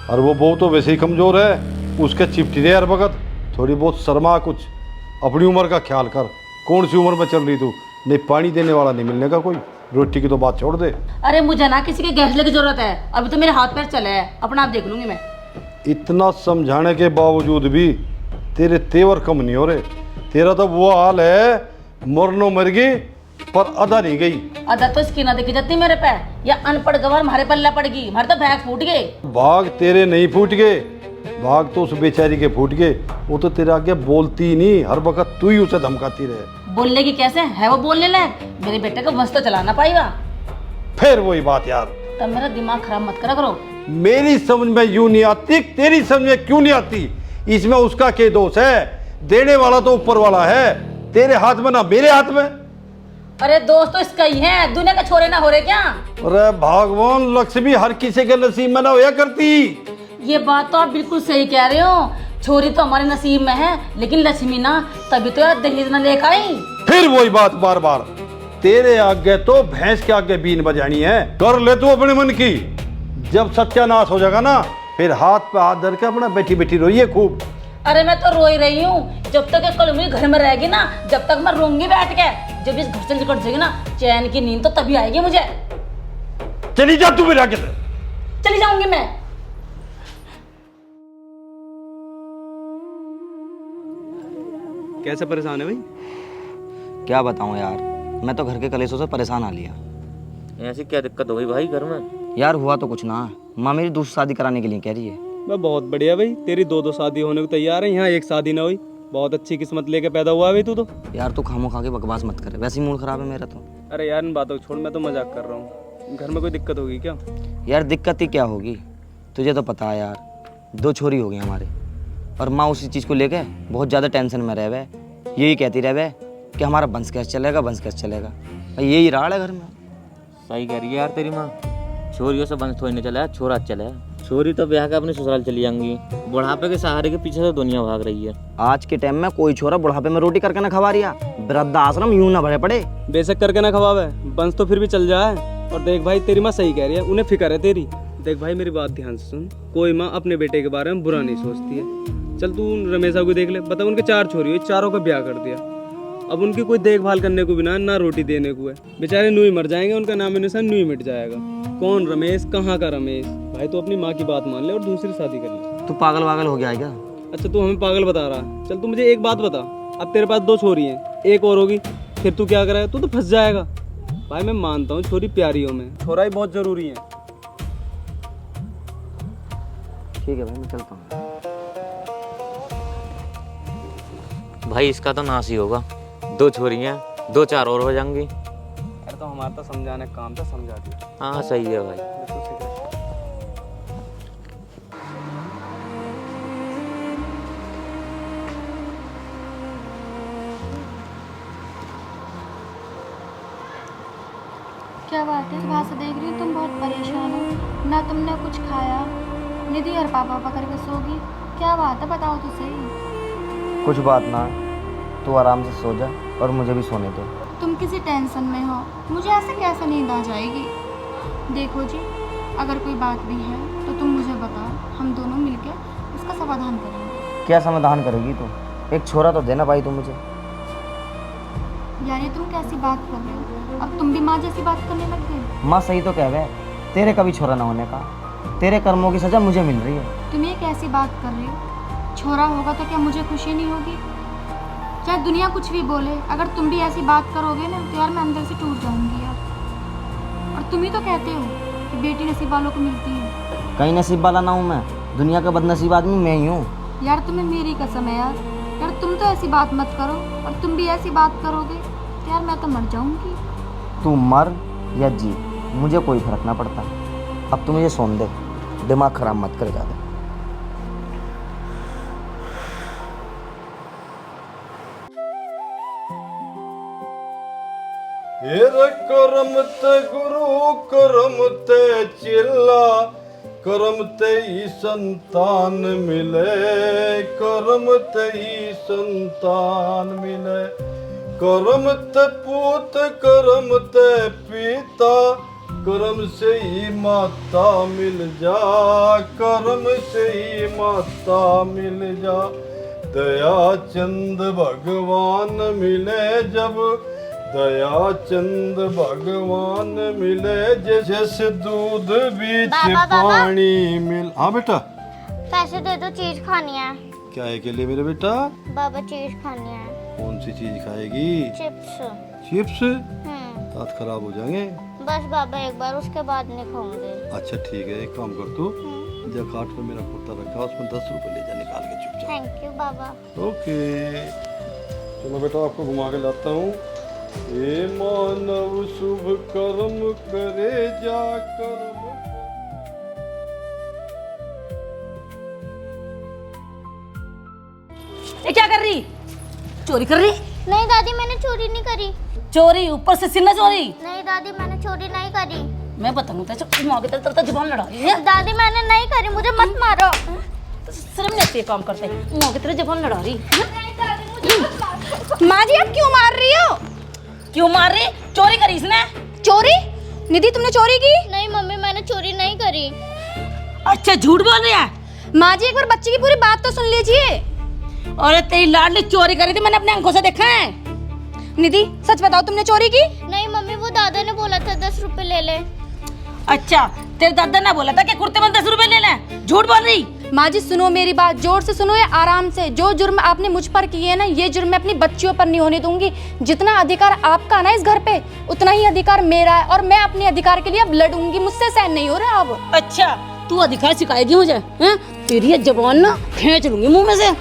और वो बहू तो वैसे ही कमजोर है, उसके चिपटी रहे हर वक्त। थोड़ी बहुत शर्मा, कुछ अपनी उम्र का ख्याल कर। कौन सी उम्र में चल रही तू? नहीं पानी देने वाला नहीं मिलने का कोई। रोटी की तो बात छोड़ दे। अरे मुझे ना किसी के गैसले की जरूरत है। अभी तो मेरे हाथ पैर चले हैं, अपना आप देख लूंगी मैं। इतना समझाने के बावजूद भी तेरे तेवर कम नहीं हो रहे। तेरा तो वो हाल है, मरनो मर गई पर अदा नहीं गई। अदा तो इसकी ना देखी जाती मेरे पे, या अनपढ़ गवार हमारे पल्ला पड़ गई। हमारे तो बैग फूट गए। भाग तेरे नहीं फूट गए, भाग तो उस बेचारी के फूट गए। वो तो तेरे आगे बोलती ही नहीं, हर वक्त तू ही उसे धमकाती रहे। बोलने की कैसे है वो बोलने लायक? मेरे बेटे को बस तो चलाना पाएगा। फिर वही बात यार, तब मेरा दिमाग खराब मत करा करो। मेरी समझ में यूं नहीं आती, तेरी समझ में क्यों नहीं आती? इसमें उसका क्या दोष है? देने वाला तो ऊपर वाला है, तेरे हाथ में ना मेरे हाथ में। अरे दोस्त तो इसका ही है, दुनिया के छोरे ना हो रहे क्या? अरे भगवान, लक्ष्मी हर किसी के नसीब में ना होया करती। ये बात तो आप बिल्कुल सही कह रहे हो। छोरी तो हमारे नसीब में है, लेकिन लक्ष्मी ना, तभी तो यार दहेज न लेकर आई। फिर वही बात बार बार। तेरे आगे तो भैंस के आगे बीन बजानी है। कर ले तू अपने मन की। जब सत्यानाश हो जाएगा ना, फिर हाथ पे हाथ धर के अपना बैठी बैठी रोइए खूब। अरे मैं तो रो ही रही हूँ। जब तक ये कलमी घर में रहेगी ना, जब तक मैं रोंगी बैठ के। जब इस घर से निकट जाएगी ना, चैन की नींद तो तभी आएगी मुझे। चली जा तू मेरे आगे से। चली जाऊंगी मैं। कैसे परेशान है भाई? क्या बताऊं यार, मैं तो घर के कलेशों से परेशान आ लिया। ऐसी क्या दिक्कत हो गई भाई घर में? यार हुआ तो कुछ ना, माँ मेरी दूसरी शादी कराने के लिए कह रही है। मैं बहुत बढ़िया भाई, तेरी दो शादी होने को तैयार है, यहाँ एक शादी ना हुई। बहुत अच्छी किस्मत लेके पैदा हुआ है भाई तू तो। यार तू खामो खा के बकवास मत कर, वैसे ही मूड खराब है मेरा तो। अरे यार इन बातों को छोड़, मैं तो मजाक कर रहा हूँ। घर में कोई दिक्कत होगी क्या? यार दिक्कत ही क्या होगी, तुझे तो पता है यार, 2 छोरी हो गई हमारे, और माँ उसी चीज़ को लेके बहुत ज़्यादा टेंशन में रहे, यही कहती रहे कि हमारा वंश कैसे चलेगा, वंश कैसे चलेगा। भाई यही राड़ है घर में। सही कह रही है यार तेरी माँ, छोरियों से वंश थोड़ी नहीं चला, छोरा चला। छोरी तो ब्याह के अपने ससुराल चली जाएंगी, बुढ़ापे के सहारे के पीछे तो दुनिया भाग रही है। आज के टाइम में कोई छोरा बुढ़ापे में रोटी करके ना खवा रिया, वृद्धाश्रम यूं ना भरे पड़े। बेशक करके ना खवावे, वंश तो फिर भी चल जाए। और देख भाई तेरी माँ सही कह रही है, उन्हें फिक्र है तेरी। देख भाई मेरी बात ध्यान से सुन, कोई माँ अपने बेटे के बारे में बुरा नहीं सोचती है। चल तू रमेशा को देख ले, बता उनके 4 छोरी हुई, चारों का ब्याह कर दिया। अब उनकी कोई देखभाल करने को भी ना रोटी देने को है, बेचारे न्यू ही मर जाएंगे, उनका नाम निशान न्यू ही मिट जाएगा। कौन रमेश, कहाँ का रमेश? भाई तो अपनी माँ की बात मान ले और दूसरी शादी कर ले। तू पागल वागल हो गया है क्या? अच्छा तू हमें पागल बता रहा? चल तू मुझे एक बात बता, अब तेरे पास 2 छोरी हैं, एक और होगी, फिर तू क्या कराएगा? तू तो फंस जाएगा। भाई मैं मानता हूँ छोरी प्यारी हो, में छोरा ही बहुत जरूरी है। ठीक है भाई मैं चलता हूँ। भाई इसका तो नाश ही होगा, 2 छोरियाँ 2-4 और हो जाएंगी। अरे तो हमारा तो समझाने का काम था, समझा दिया। हाँ सही है भाई। क्या बात है, वहाँ से देख रही हूँ तुम बहुत परेशान हो, ना तुमने कुछ खाया। निधि और पापा पकड़ के सोगी, क्या बात है बताओ तो सही। कुछ बात ना, तू आराम से सो जा और मुझे भी सोने दे। तुम किसी टेंशन में हो, मुझे ऐसे कैसे नींद आ जाएगी। देखो जी, अगर कोई बात भी है तो तुम मुझे बताओ, हम दोनों मिलकर उसका समाधान करेंगे। क्या समाधान करेगी तू? एक छोरा तो देना भाई तू मुझे। यार ये तुम कैसी बात कर रहे हो, अब तुम भी माँ जैसी बात करने लग गए। माँ सही तो कह रहे, तेरे कभी छोरा ना होने का, तेरे कर्मों की सजा मुझे मिल रही है। तुम ये कैसी बात कर रहे हो? छोरा होगा तो क्या मुझे खुशी नहीं होगी? चाहे दुनिया कुछ भी बोले, अगर तुम भी ऐसी बात करोगे ना तो यार मैं अंदर से टूट जाऊंगी यार। और तुम ही तो कहते हो कि बेटी नसीब वालों को मिलती है। कहीं नसीब वाला ना हूँ मैं, दुनिया का बदनसीब आदमी मैं ही हूँ। यार तुम्हें मेरी कसम है यार, तुम तो ऐसी बात मत करो, और तुम भी ऐसी बात करोगे तो यार मैं तो मर जाऊंगी। तू मर या जी, मुझे कोई फर्क ना पड़ता। अब तू मुझे सोन दे, दिमाग खराब मत कर ज़्यादा। हेरे करम ते गुरु करम ते चिल्ला, करम ते ही संतान मिले, करम ते ही संतान मिले। करम ते पूत करम ते पिता, करम से ही माता मिल जा, करम से ही माता मिल जा। दया चंद भगवान मिले जब, दया चंद भगवान मिले जैसे दूध बीच पानी मिल। हाँ बेटा, पैसे दे दो, चीज खानी है। क्या है के लिए मेरे बेटा? बाबा चीज खानी है। कौन सी चीज खाएगी? चिप्स। चिप्स? दांत खराब हो जाएंगे। बस बाबा एक बार, उसके बाद नहीं खाऊंगी। अच्छा ठीक है, एक काम कर तू, जो खाट पे मेरा कुर्ता रखा उसमें 10 रुपए ले जा, निकाल के चुपचाप। Thank you Baba. ओके चलो बेटा, आपको घुमा के लाता हूँ। ये मानव शुभ कर्म करे जा कर्म। ये क्या कर रही? चोरी कर रही? नहीं दादी, मैंने चोरी नहीं करी। चोरी ऊपर से सिर न चोरी? नहीं दादी, मैंने चोरी नहीं करी। मैं बताऊँ तेरे माँ की तरह जुबान लड़ा रही है। दादी मैंने नहीं करी, मुझे मत मारो। शर्म नहीं आती है काम करते, माँ की तरह जुबान लड़ा रही। माँ जी आप क्यों मार रही हो? क्यों मार रही? चोरी करी इसने। चोरी? निधि तुमने चोरी की? नहीं मम्मी, मैंने चोरी नहीं करी। अच्छा झूठ बोल रही है? माँ जी एक बार बच्चे की पूरी बात तो सुन लीजिए। अरे तेरी लाडली चोरी करी थी, मैंने अपने आंखों से देखा है। निधि सच बताओ, तुमने चोरी की? नहीं मम्मी, वो दादा ने बोला था 10 रुपए ले ले। अच्छा, तेरे दादा ने बोला था कि कुर्ते में 10 रुपए ले ले, झूठ बोल रही। माँ जी सुनो मेरी बात, जोर से सुनो या आराम से। जो जुर्म आपने मुझ पर किए है ना, ये जुर्म मैं अपनी बच्चियों पर नहीं होने दूंगी। जितना अधिकार आपका है ना इस घर पे, उतना ही अधिकार मेरा है, और मैं अपने अधिकार के लिए अब लड़ूंगी। मुझसे सहन नहीं हो रहा अब। अच्छा, तू अधिकार सिखाएगी मुझे? हैं? तेरी ये जबान ना खींच लूंगी मुंह में से।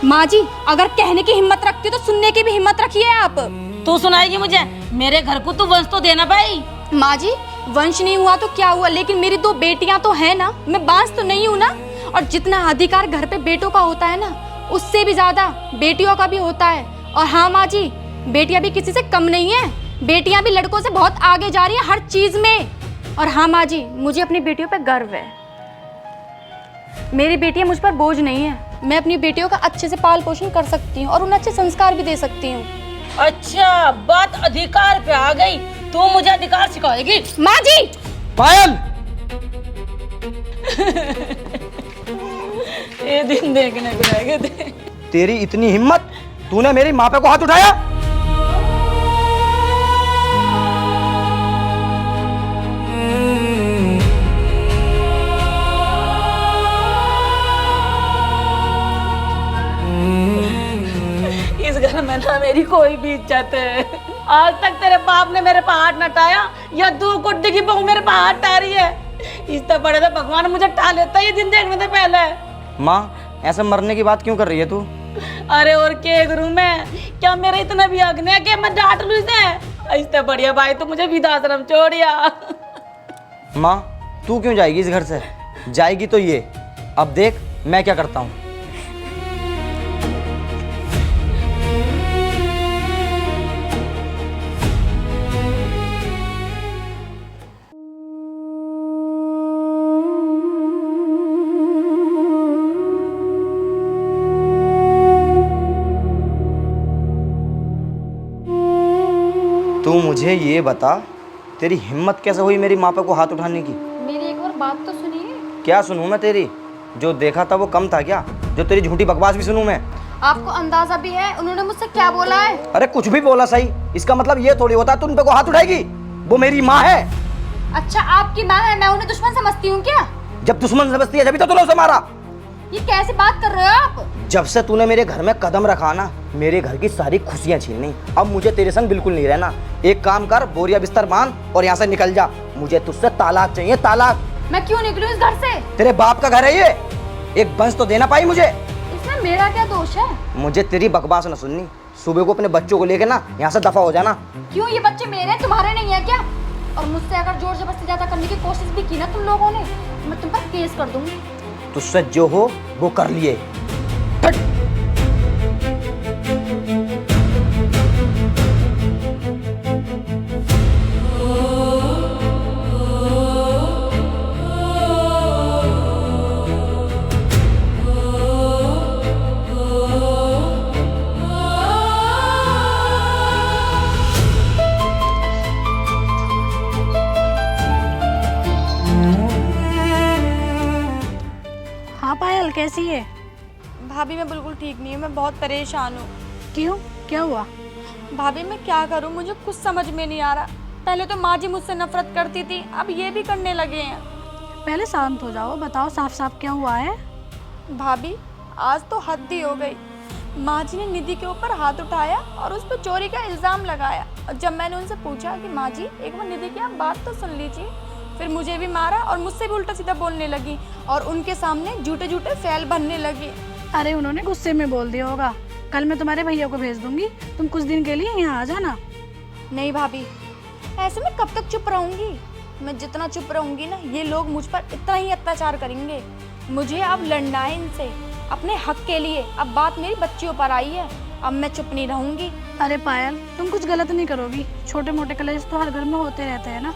माँ जी अगर कहने की हिम्मत रखती हो तो सुनने की भी हिम्मत रखिए आप। तू सुनाएगी मुझे? मेरे घर को तू वंश तो देना भाई। माँ जी वंश नहीं हुआ तो क्या हुआ, लेकिन मेरी 2 बेटियां तो है ना, मैं बांस तो नहीं हूँ ना। और जितना अधिकार घर पे बेटों का होता है ना, उससे भी ज्यादा बेटियों का भी होता है। और हाँ माँ जी, बेटियां भी किसी से कम नहीं है, बेटियां भी लड़कों से बहुत आगे जा रही है हर चीज में। और हाँ माँ जी, मुझे अपनी बेटियों पे गर्व है। मेरी बेटियां मुझ पर बोझ नहीं है, मैं अपनी बेटियों का अच्छे से पाल पोषण कर सकती हूँ और उन्हें अच्छे संस्कार भी दे सकती हूँ। अच्छा, बात अधिकार पे आ गई, तू मुझे अधिकार सिखाएगी? माँ जी पायल, ये दिन देखने को रह गए थे। तेरी इतनी हिम्मत, तूने मेरी माँ पे को हाथ उठाया? इस घर में ना मेरी कोई भी इज्जत है। आज तक तेरे बाप ने मेरे पे हाथ न टाया, या 2 गुड्डी की बहू मेरे पे हाथ टा रही है। इससे बड़े तो भगवान मुझे टा लेता ये दिन देखने से पहले। माँ ऐसे मरने की बात क्यों कर रही है तू? अरे और क्या करूं मैं? क्या मेरा इतना भी हक नहीं है कि मैं डांट लूं इसे? इससे बढ़िया भाई तो मुझे वृद्धाश्रम छोड़िया। माँ तू क्यों जाएगी इस घर से? जाएगी तो ये, अब देख मैं क्या करता हूँ। तू मुझे ये बता, तेरी हिम्मत कैसे हुई मेरी माँ पे को हाथ उठाने की? मेरी एक बार बात तो सुनिए। क्या सुनूं मैं तेरी? जो देखा था वो कम था क्या, जो तेरी झूठी बकवास भी सुनूं मैं? आपको अंदाजा भी है उन्होंने मुझसे क्या बोला है? अरे कुछ भी बोला सही, इसका मतलब ये थोड़ी होता है तू उन पे को हाथ उठाएगी। वो मेरी माँ है। अच्छा आपकी माँ है, मैं उन्हें दुश्मन समझती हूँ क्या? जब दुश्मन समझती है जब तो तूने उसे मारा। ये कैसे बात कर रहे हो आप? जब से तूने मेरे घर में कदम रखा ना, मेरे घर की सारी खुशियां छीन ली। अब मुझे तेरे संग बिल्कुल नहीं रहना। एक काम कर, बोरिया बिस्तर बांध और यहाँ से निकल जा। मुझे तुझसे तालाक चाहिए, तालाक। मैं क्यों निकलूं इस घर से? तेरे बाप का घर है ये, एक वंश तो देना पाई मुझे। इसमें मेरा क्या दोष है? मुझे तेरी बकवास न सुननी। सुबह को अपने बच्चों को लेके ना यहाँ से दफा हो जाना। क्यों, ये बच्चे मेरे हैं, तुम्हारे नहीं है क्या? और मुझसे अगर जोर जबरदस्ती ज्यादा करने की कोशिश भी की ना तुम लोगों ने, मैं तुम पर केस कर दूंगी। तुझसे जो हो वो कर लिए। हाँ पायल, कैसी है? भाभी मैं बिल्कुल ठीक नहीं हूँ, मैं बहुत परेशान हूँ। क्यों, क्या हुआ? भाभी मैं क्या करूँ, मुझे कुछ समझ में नहीं आ रहा। पहले तो माँ जी मुझसे नफरत करती थी, अब ये भी करने लगे हैं। पहले शांत हो जाओ, बताओ साफ साफ क्या हुआ है? भाभी आज तो हद ही हो गई। माँ जी ने निधि के ऊपर हाथ उठाया और उस पर चोरी का इल्ज़ाम लगाया। और जब मैंने उनसे पूछा कि माँ जी एक बार निधि की आप बात तो सुन लीजिए, फिर मुझे भी मारा और मुझसे भी उल्टा सीधा बोलने लगी और उनके सामने झूठे झूठे फैल भरने लगी। अरे उन्होंने गुस्से में बोल दिया होगा। कल मैं तुम्हारे भैया को भेज दूंगी, तुम कुछ दिन के लिए यहाँ आ जाना। नहीं भाभी, ऐसे में कब तक चुप रहूंगी? मैं जितना चुप रहूंगी ना, ये लोग मुझ पर इतना ही अत्याचार करेंगे। मुझे अब लड़ना है इनसे अपने हक के लिए। अब बात मेरी बच्चियों पर आई है, अब मैं चुप नहीं रहूंगी। अरे पायल, तुम कुछ गलत नहीं करोगी। छोटे मोटे कलेश तो हर घर में होते रहते हैं ना।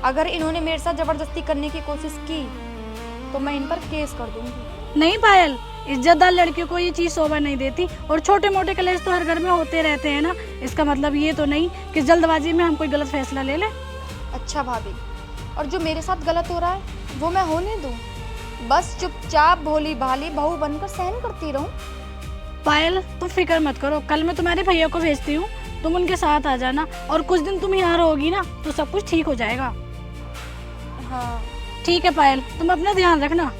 अगर इन्होंने मेरे साथ जबरदस्ती करने की कोशिश की तो मैं इन पर केस कर दूंगी। नहीं पायल, इज्जतदार लड़कियों को ये चीज शोभा नहीं देती। और छोटे मोटे कलेश तो हर घर में होते रहते हैं ना। इसका मतलब ये तो नहीं कि जल्दबाजी में हम कोई गलत फैसला ले लें। अच्छा भाभी, और जो मेरे साथ गलत हो रहा है वो मैं होने दूं? बस चुपचाप भोली भाली बहू बनकर सहन करती रहूं? पायल तुम फिक्र मत करो, कल मैं तुम्हारे भैया को भेजती हूँ, तुम उनके साथ आ जाना और कुछ दिन तुम यहाँ रहोगी ना तो सब कुछ ठीक हो जाएगा। हाँ ठीक है पायल, तुम अपना ध्यान रखना।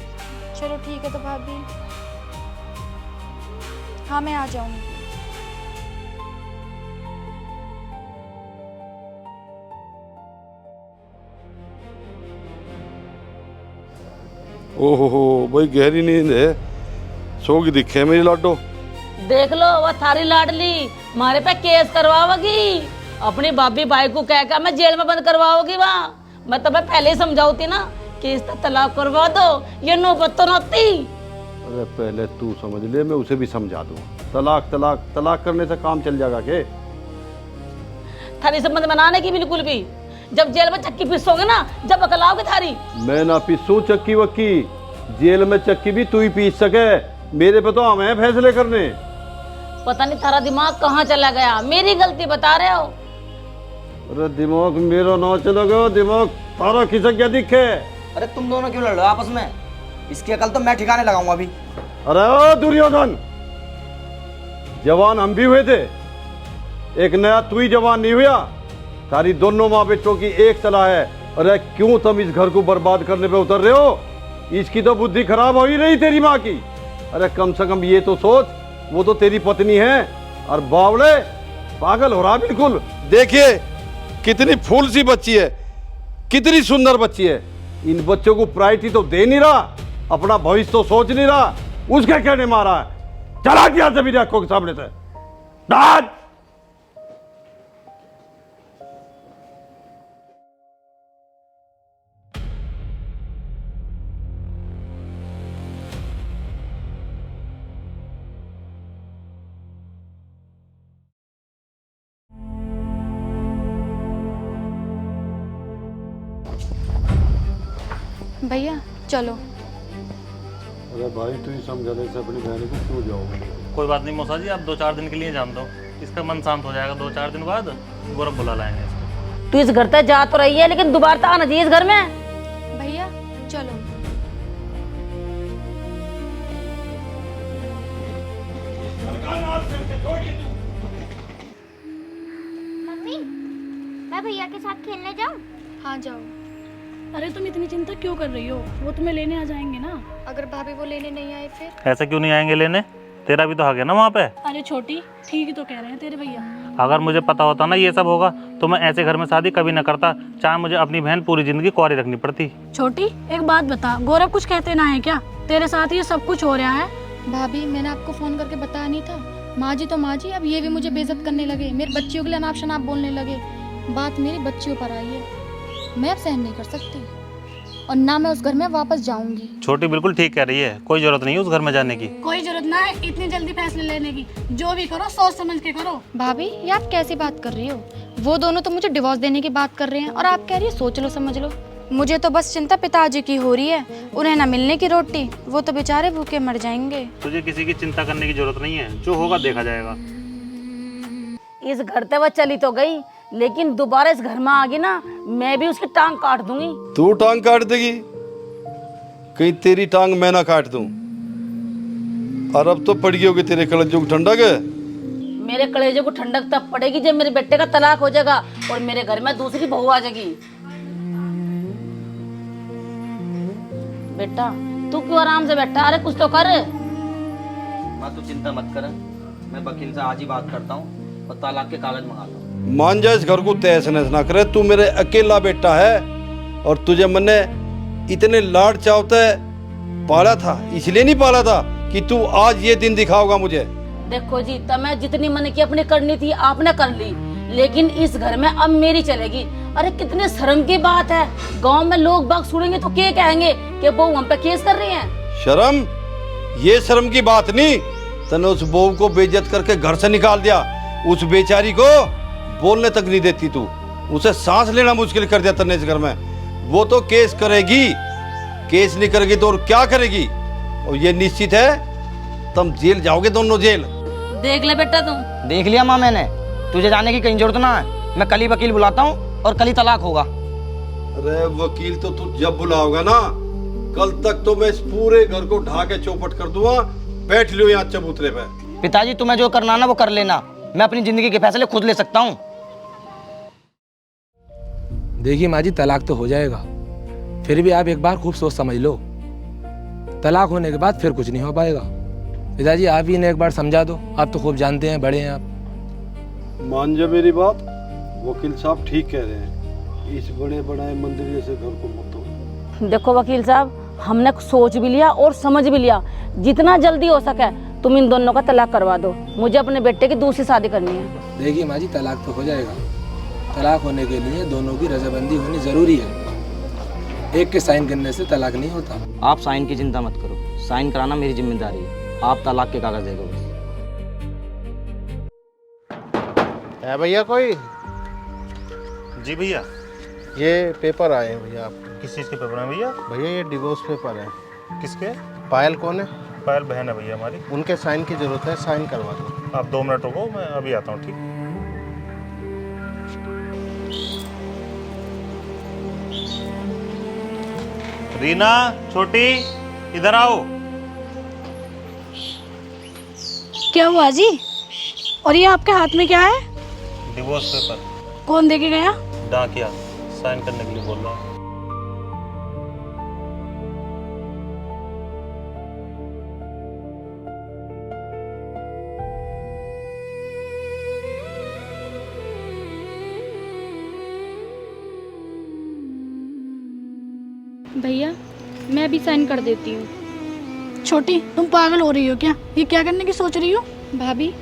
चलो ठीक है तो भाभी, हाँ मैं आ जाऊंगी। ओहो हो भाई, गहरी नींद है, सो की दिखे मेरी लाडो। देख लो वह थारी लाडली मारे पे केस करवाओगी, अपनी भाभी भाई को कहकर मैं जेल में बंद करवाओगी। वहाँ मैं तुम्हें पहले ही समझाऊती ना कि इसका तलाक करवा दो, ये नौबत तो नती। अरे पहले तू समझ ले, मैं उसे भी समझा दूँ। तलाक तलाक तलाक करने से काम चल जाएगा के? थारी संबंध बनाने की बिल्कुल भी, जब जेल में चक्की पीसोगे ना, जब अकल आओगे थारी। मैं ना पीसू चक्की वक्की, जेल में चक्की भी तू ही पीस सके, मेरे पे तो हमें फैसले करने। पता नहीं थारा दिमाग कहाँ चला गया, मेरी गलती बता रहे हो। अरे दिमाग मेरा ना चला गया, दिमाग तारा खिसक गया दिखे। अरे तुम दोनों क्यों लड़ रहे हो आपस में? इसकी अकल तो मैं ठिकाने लगाऊंगा अभी। अरे ओ दुर्योधन, जवान हम भी हुए थे, एक नया तू ही जवान नहीं हुआ। तारी दोनों माँ बेटों की एक सलाह है, अरे क्यों तुम इस घर को बर्बाद करने पे उतर रहे हो? इसकी तो बुद्धि खराब हो ही रही तेरी माँ की। अरे कम से कम ये तो सोच, वो तो तेरी पत्नी है, और बावड़े पागल हो रहा बिल्कुल। देखिए कितनी फूल सी बच्ची है, कितनी सुंदर बच्ची है। इन बच्चों को प्रायोरिटी तो दे नहीं रहा, अपना भविष्य तो सोच नहीं रहा, उसके कहने मारा है। चला गया से मेरी आंखों के सामने से। डांट। भैया चलो। अरे भाई तू ही समझाने से अपनी बहन को क्यों जाओगे? कोई बात नहीं मौसा जी, आप 2-4 दिन के लिए जान दो, इसका मन शांत हो जाएगा। 2-4 दिन बाद गौरव बुला लाएंगे इसको। तू इस घर तक जा तो रही है, लेकिन दोबारा तो आना चाहिए इस घर में। भैया चलो। मम्मी, मैं भैया के साथ खेलने जाऊं? हाँ जाओ। अरे तुम इतनी चिंता क्यों कर रही हो, वो तुम्हें लेने आ जाएंगे ना। अगर भाभी वो लेने नहीं आए फिर? ऐसा क्यों नहीं आएंगे लेने? तेरा भी तो हक है ना वहाँ पे। अरे छोटी, ठीक ही तो कह रहे हैं तेरे भैया। अगर मुझे पता होता ना ये सब होगा तो मैं ऐसे घर में शादी कभी ना करता, चाहे मुझे अपनी बहन पूरी जिंदगी कुंवारी रखनी पड़ती। छोटी एक बात बता, गौरव कुछ कहते ना है क्या? तेरे साथ ये सब कुछ हो रहा है। भाभी मैंने आपको फोन करके बताया नहीं था? माँ जी तो माँ जी, अब ये भी मुझे बेइज्जत करने लगे, मेरे बच्चियों के लिए अनाप शनाप बोलने लगे। बात मेरी बच्चियों पर आई है, मैं अब सहन नहीं कर सकती, और ना मैं उस घर में वापस जाऊंगी। छोटी बिल्कुल ठीक कह रही है, कोई जरूरत नहीं है उस घर में जाने की। कोई जरूरत ना है इतनी जल्दी फैसले लेने की, जो भी करो सोच समझ के करो। भाभी ये आप कैसी बात कर रही हो? वो दोनों तो मुझे डिवोर्स देने की बात कर रहे हैं, और आप कह रही है सोच लो समझ लो। मुझे तो बस चिंता पिताजी की हो रही है, उन्हें ना मिलने की रोटी, वो तो बेचारे भूखे मर जाएंगे। तुझे किसी की चिंता करने की जरूरत नहीं है, जो होगा देखा जाएगा। इस घर तक वह चली तो गई, लेकिन दोबारा इस घर में आ गई ना, मैं भी उसकी टांग काट दूंगी। तू टांग काट देगी? कहीं तेरी टांग मैं ना काट दूं। और अब तो पड़ गई होगी तेरे कलेजों को ठंडक है। मेरे कलेजे को ठंडक तब पड़ेगी जब मेरे बेटे का तलाक हो जाएगा और मेरे घर में दूसरी बहू आ जाएगी। बेटा तू क्यों आराम से बैठा, अरे कुछ तो कर। माँ तू चिंता मत कर, मैं वकील से आज ही बात करता हूँ और तलाक के कागज मंगाता हूँ। मान जा, इस घर को तहस नहस ना करे। तू मेरे अकेला बेटा है, और तुझे मैंने इतने लाड चावते पाला था, इसलिए नहीं पाला था कि तू आज ये दिन दिखाओगा मुझे। देखो जी, तमें जितनी मन की अपनी करनी थी आपने कर ली, लेकिन इस घर में अब मेरी चलेगी। अरे कितने शर्म की बात है, गांव में लोग बाग सुनेंगे तो क्या कहेंगे कि बहू हम पे केस कर रही है। शर्म? ये शर्म की बात नहीं, तने उस बहू को बेइज्जत करके घर से निकाल दिया। उस बेचारी को बोलने तक नहीं देती तू, उसे सांस लेना मुश्किल कर दिया तने इस घर में। वो तो केस करेगी, केस नहीं करेगी तो और क्या करेगी? और ये निश्चित है तुम जेल जाओगे, दोनों जेल। देख ले बेटा तुम। देख लिया माँ मैंने, तुझे जाने की कहीं जरूरत ना है। मैं कल ही वकील बुलाता हूँ और कल ही तलाक होगा। अरे वकील तो तू जब बुलाओगा ना, कल तक तो मैं इस पूरे घर को ढा के चौपट कर दूंगा। बैठ लियो यहाँ चबूतरे पे। पिताजी तुम्हें जो करना ना वो कर लेना, मैं अपनी जिंदगी के फैसले खुद ले सकता हूँ। देखिए माँ जी, तलाक तो हो जाएगा, फिर भी आप एक बार खूब सोच समझ लो, तलाक होने के बाद फिर कुछ नहीं हो पाएगा। पिताजी आप ही इन्हें एक बार समझा दो, आप तो खूब जानते हैं, बड़े हैं आप। मान जा मेरी बात, वकील साहब ठीक कह रहे हैं, इस बड़े बनाए मंदिर जैसे घर को मत तोड़ो। देखो वकील साहब, हमने सोच भी लिया और समझ भी लिया, जितना जल्दी हो सके तुम इन दोनों का तलाक करवा दो। मुझे अपने बेटे की दूसरी शादी करनी है। देखिए माँ जी, तलाक तो हो जाएगा। तलाक होने के लिए दोनों की रजामंदी होनी जरूरी है। एक के साइन करने से तलाक नहीं होता। आप साइन की चिंता मत करो, साइन कराना मेरी जिम्मेदारी है। आप तलाक के कागज दे दो बस। है भैया कोई? जी भैया। ये पेपर आए हैं भैया आपके। किस चीज़ के पेपर हैं भैया? भैया ये डिवोर्स पेपर है। किसके? पायल कौन है? पायल बहन है भैया हमारी। उनके साइन की जरूरत है, साइन करवा दो। आप 2 मिनट रुको, मैं अभी आता हूँ। ठीक। रीना, छोटी, इधर आओ। क्या हुआ जी? और ये आपके हाथ में क्या है? Divorce paper. कौन दे के गया? डाकिया साइन करने के लिए बोल रहा है। भैया मैं अभी साइन कर देती हूँ। छोटी तुम पागल हो रही हो क्या? ये क्या करने की सोच रही हो? भाभी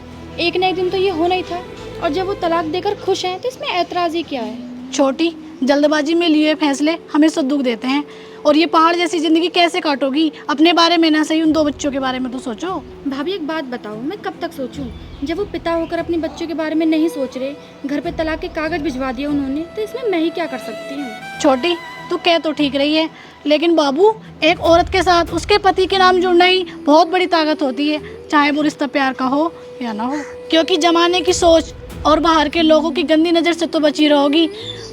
एक ना एक दिन तो ये होना ही था, और जब वो तलाक देकर खुश हैं तो इसमें ऐतराज़ ही क्या है? छोटी जल्दबाजी में लिए फैसले हमेशा दुख देते हैं, और ये पहाड़ जैसी जिंदगी कैसे काटोगी? अपने बारे में ना सही, उन 2 बच्चों के बारे में तो सोचो। भाभी एक बात बताओ, मैं कब तक सोचूं? जब वो पिता होकर अपने बच्चों के बारे में नहीं सोच रहे, घर पे तलाक के कागज भिजवा दिए उन्होंने, तो इसमें मैं ही क्या कर सकती हूँ? छोटी तू कह तो ठीक रही है, लेकिन बाबू एक औरत के साथ उसके पति के नाम जुड़ना ही बहुत बड़ी ताकत होती है, चाहे वो रिश्ता प्यार का हो या ना हो। क्योंकि जमाने की सोच और बाहर के लोगों की गंदी नज़र से तो बची रहोगी,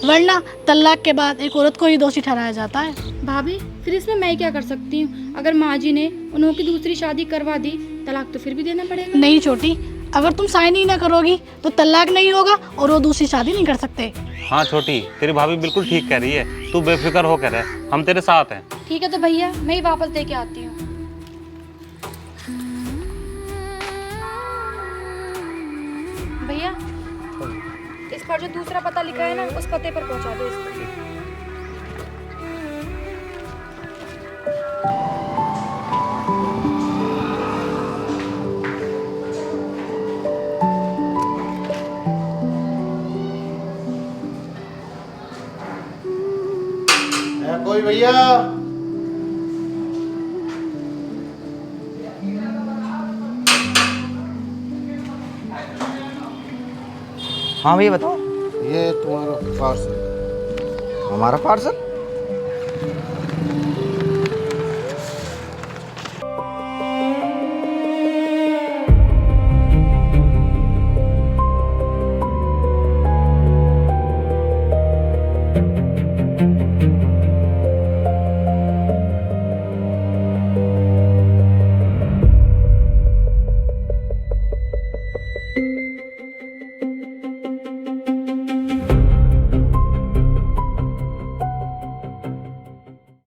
वरना तलाक के बाद एक औरत को ही दोषी ठहराया जाता है। भाभी फिर इसमें मैं क्या कर सकती हूँ? अगर माँ जी ने उन्हों की दूसरी शादी करवा दी, तलाक तो फिर भी देना पड़ेगा। नहीं छोटी, अगर तुम साइन ही ना करोगी तो तलाक नहीं होगा और वो दूसरी शादी नहीं कर सकते। हाँ छोटी, तेरी भाभी बिल्कुल ठीक कह रही है, तू बेफिक्र हो कर रहे, हम तेरे साथ हैं। ठीक है तो भैया मैं ही वापस दे के आती हूँ। भैया इस पर जो दूसरा पता लिखा है ना, उस पते पर पहुँचा दो इसको। है कोई भैया? हाँ भैया बताओ। ये तुम्हारा पार्सल। हमारा पार्सल?